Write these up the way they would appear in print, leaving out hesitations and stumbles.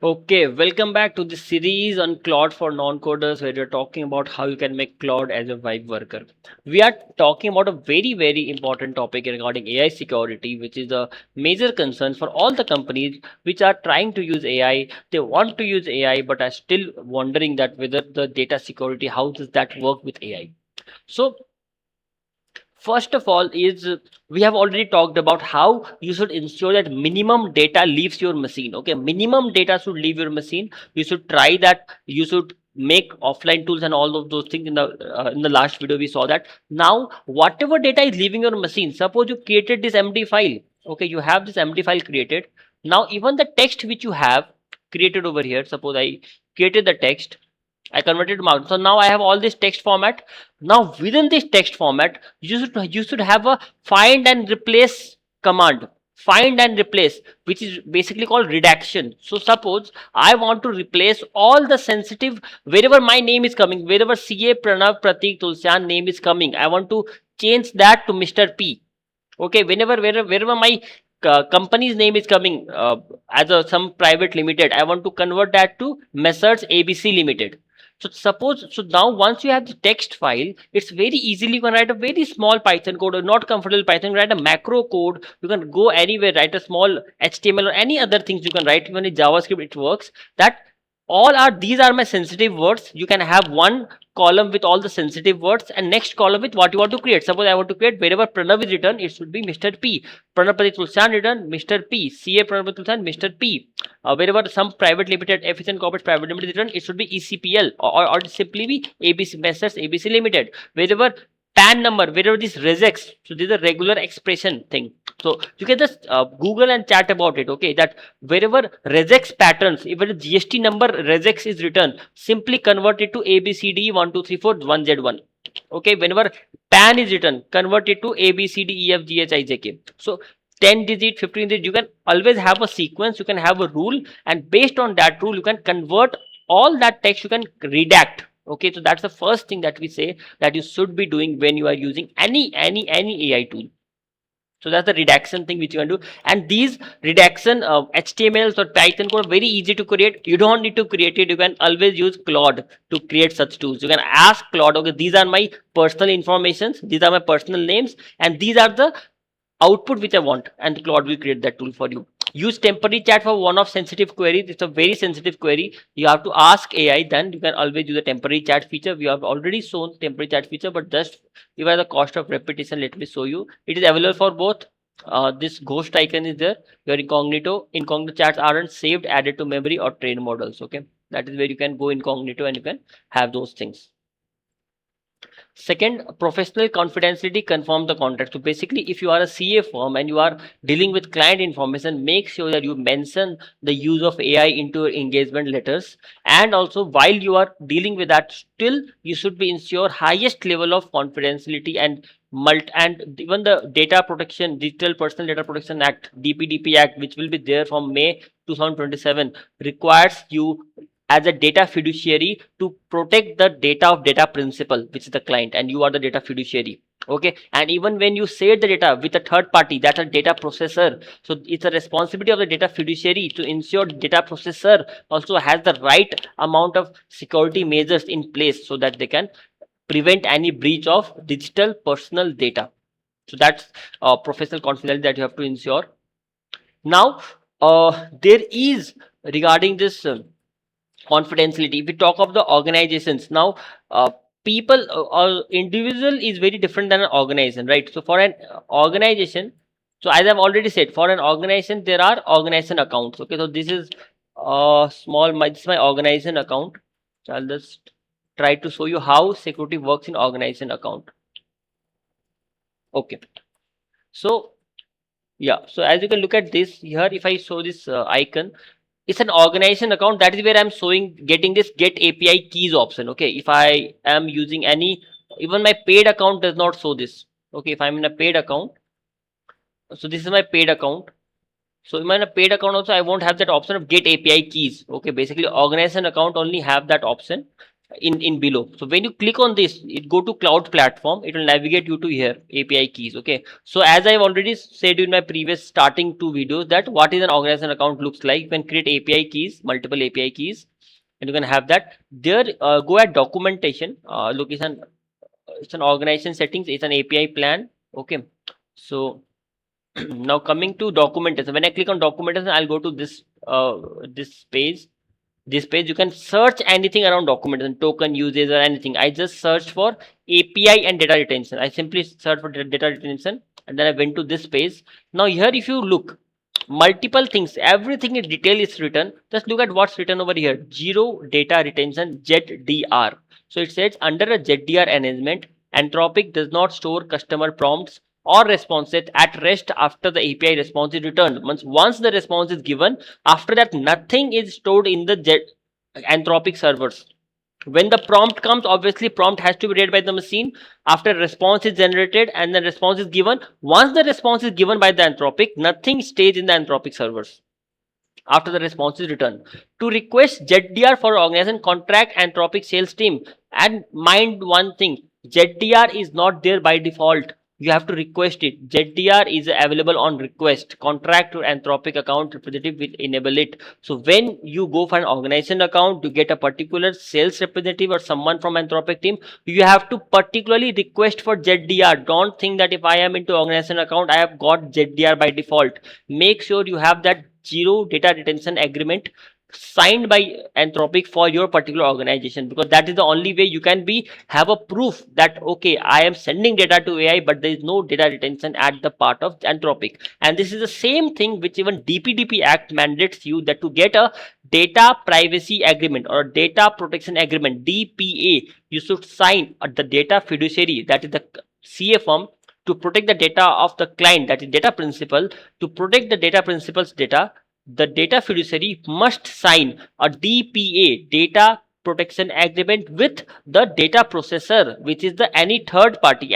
Okay, welcome back to the series on Claude for non-coders, where we're talking about how you can make Claude as a vibe worker. We are talking about a very important topic regarding AI security, which is a major concern for all the companies which are trying to use AI. They want to use AI, but are still wondering that whether the data security, how does that work with AI? So first of all is we have already talked about how you should ensure that minimum data leaves your machine. Okay, minimum data should leave your machine. You should try that. You should make offline tools and all of those things. In the last video we saw that. Now whatever data is leaving your machine, suppose you created this empty file. Okay, you have this empty file created. Now even the text which you have created over here, suppose I created the text, I converted to mark. So now I have all this text format. Now within this text format, you should have a find and replace command. Find and replace, which is basically called redaction. So suppose I want to replace all the sensitive wherever my name is coming, wherever CA Pranav Pratik Tulshyan name is coming, I want to change that to Mr. P. Okay, wherever my company's name is coming as a some private limited, I want to convert that to Messrs ABC Limited. So suppose, so now once you have the text file, it's very easily you can write a very small Python code, or not comfortable Python, write a macro code. You can go anywhere, write a small HTML or any other things you can write. Even in JavaScript it works. That all are, these are my sensitive words. You can have one column with all the sensitive words and next column with what you want to create. Suppose I want to create wherever Pranav is written, it should be Mr. P. Pranav Pratik Tulshyan written, Mr. P. CA Pranav Pratik Tulshyan, Mr. P. Wherever some private limited, efficient corporate private limited is written, it should be ECPL, or simply be ABC Messrs ABC Limited. Wherever PAN number, wherever this regex, so this is a regular expression thing. So you can just Google and chat about it. Okay, that wherever regex patterns, if a GST number regex is written, simply convert it to ABCD 1 2 3 4 1Z1. Okay, whenever PAN is written, convert it to ABCDEFGHIJK. So 10 digit, 15 digit, you can always have a sequence, you can have a rule, and based on that rule, you can convert all that text, you can redact. Okay, so that's the first thing that we say that you should be doing when you are using any AI tool. So that's the redaction thing which you can do. And these redaction HTMLs or Python code very easy to create. You don't need to create it. You can always use Claude to create such tools. You can ask Claude, okay, these are my personal informations, these are my personal names, and these are the output which I want, and Claude will create that tool for you. Use temporary chat for one of sensitive queries. It's a very sensitive query. You have to ask AI, then you can always use a temporary chat feature. We have already shown temporary chat feature, but just if at the cost of repetition, let me show you. It is available for both. This ghost icon is there. Your incognito chats aren't saved, added to memory, or train models. Okay, that is where you can go incognito and you can have those things. Second, professional confidentiality, confirm the contract. So basically, if you are a CA firm and you are dealing with client information, make sure that you mention the use of AI into your engagement letters. And also, while you are dealing with that, still you should be ensure highest level of confidentiality and even the data protection, Digital Personal Data Protection Act, DPDP Act, which will be there from May 2027, requires you as a data fiduciary to protect the data of data principal, which is the client, and you are the data fiduciary. Okay, and even when you share the data with a third party, that's a data processor. So it's a responsibility of the data fiduciary to ensure data processor also has the right amount of security measures in place so that they can prevent any breach of digital personal data. So that's professional confidentiality that you have to ensure. Now there is, regarding this confidentiality, if we talk of the organizations now, people or individual is very different than an organization, right? So for an organization, so as I've already said, for an organization there are organization accounts. Okay, so this is this is my organization account. So I'll just try to show you how security works in organization account. Okay, so yeah, so as you can look at this here, if I show this icon, it's an organization account. That is where I'm showing, getting this get API keys option. Okay, if I am using any, even my paid account does not show this. Okay, if I'm in a paid account, so this is my paid account. So in my paid account also, I won't have that option of get API keys. Okay, basically organization account only have that option. in below. So when you click on this, it go to cloud platform, it will navigate you to here API keys. Okay, so as I've already said in my previous starting two videos, that what is an organization account looks like. You can create API keys, multiple API keys, and you can have that there. Go at documentation, look, it's an organization settings, it's an API plan. Okay, so now coming to documentation, when I click on documentation, I'll go to this page. This page, you can search anything around documentation, token uses or anything. I just searched for API and data retention. I simply search for data retention, and then I went to this page. Now here, if you look, multiple things, everything in detail is written. Just look at what's written over here: zero data retention, ZDR. So it says under a ZDR arrangement, Anthropic does not store customer prompts or responses at rest after the API response is returned. Once the response is given, after that nothing is stored in the Anthropic servers. When the prompt comes, obviously prompt has to be read by the machine. After response is generated and the response is given, once the response is given by the Anthropic, nothing stays in the Anthropic servers after the response is returned. To request ZDR for organization, contract Anthropic sales team. And mind one thing, ZDR is not there by default. You have to request it. ZDR is available on request. Contract to Anthropic account representative will enable it. So when you go for an organization account to get a particular sales representative or someone from Anthropic team, you have to particularly request for ZDR. Don't think that if I am into organization account, I have got ZDR by default. Make sure you have that zero data retention agreement signed by Anthropic for your particular organization, because that is the only way you can have a proof that okay, I am sending data to AI, but there is no data retention at the part of Anthropic. And this is the same thing which even DPDP Act mandates you, that to get a data privacy agreement or data protection agreement, DPA, you should sign the data fiduciary, that is the CA firm, to protect the data of the client, that is data principal. To protect the data principal's data, the data fiduciary must sign a DPA, data protection agreement, with the data processor, which is the any third party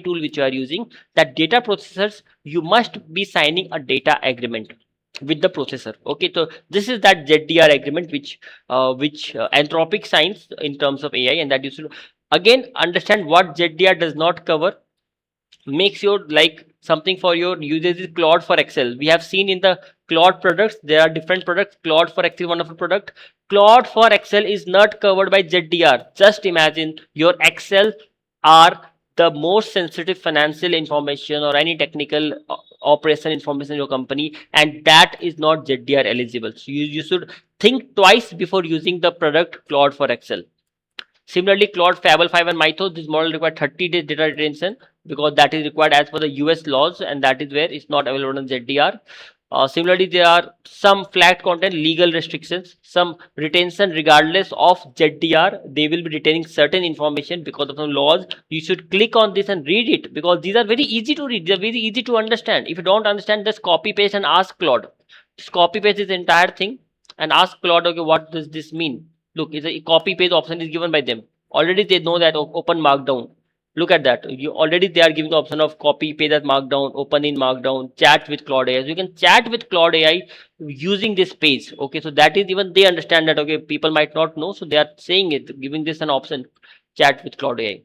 tool which you are using. That data processors, you must be signing a data agreement with the processor. Okay, so this is that ZDR agreement which Anthropic signs in terms of AI, and that you should again understand what ZDR does not cover. Make sure like something for your users is Claude for Excel. We have seen in the Claude products, there are different products. Claude for Excel, one of the product. Claude for Excel is not covered by ZDR. Just imagine your Excel are the most sensitive financial information or any technical operation information in your company, and that is not ZDR eligible. So you should think twice before using the product Claude for Excel. Similarly, Claude, Fable 5 and Mythos, this model requires 30 days data retention, because that is required as per the US laws, and that is where it's not available on ZDR. Similarly, there are some flagged content legal restrictions, some retention regardless of ZDR. They will be retaining certain information because of some laws. You should click on this and read it, because these are very easy to read. They are very easy to understand. If you don't understand, just copy paste and ask Claude. Just copy paste this entire thing and ask Claude, okay, what does this mean? Look, it's a copy paste option is given by them. Already they know that open markdown. Look at that. You already they are giving the option of copy paste as markdown, open in markdown, chat with Claude AI. So you can chat with Claude AI using this page. Okay, so that is even they understand that okay, people might not know, so they are saying it, giving this an option, chat with Claude AI.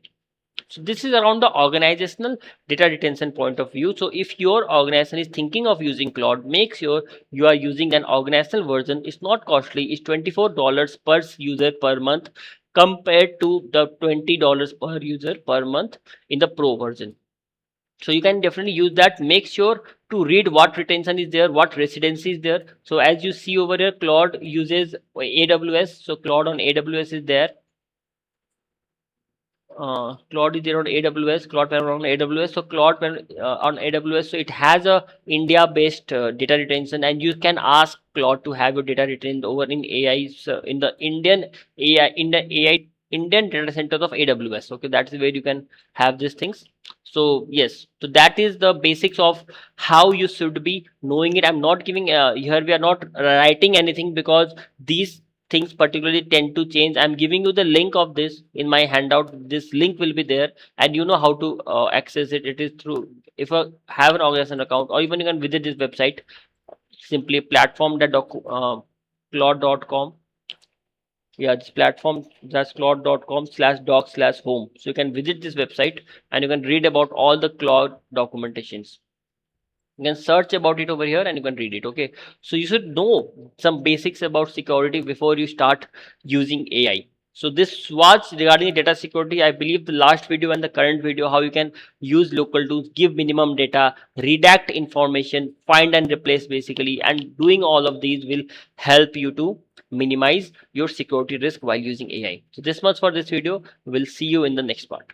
So this is around the organizational data retention point of view. So if your organization is thinking of using Claude, make sure you are using an organizational version. It's not costly. It's $24 per user per month compared to the $20 per user per month in the pro version. So you can definitely use that. Make sure to read what retention is there, what residency is there. So as you see over here, Claude uses AWS. So Claude on AWS is there. Claude is there on AWS, Claude on AWS. So Claude on AWS, so it has a India-based data retention, and you can ask Claude to have your data retained over in AI in the Indian data centers of AWS. Okay, that's where you can have these things. So yes, so that is the basics of how you should be knowing it. I'm not giving here. We are not writing anything, because these things particularly tend to change. I'm giving you the link of this in my handout. This link will be there, and you know how to access it. It is through, if you have an organization account, or even you can visit this website, simply platform.claude.com. Yeah, this platform, that's claude.com/doc/home. So you can visit this website and you can read about all the Claude documentations. You can search about it over here and you can read it. Okay, so you should know some basics about security before you start using AI. So this was regarding data security. I believe the last video and the current video, how you can use local tools, give minimum data, redact information, find and replace basically, and doing all of these will help you to minimize your security risk while using AI. So this much for this video. We'll see you in the next part.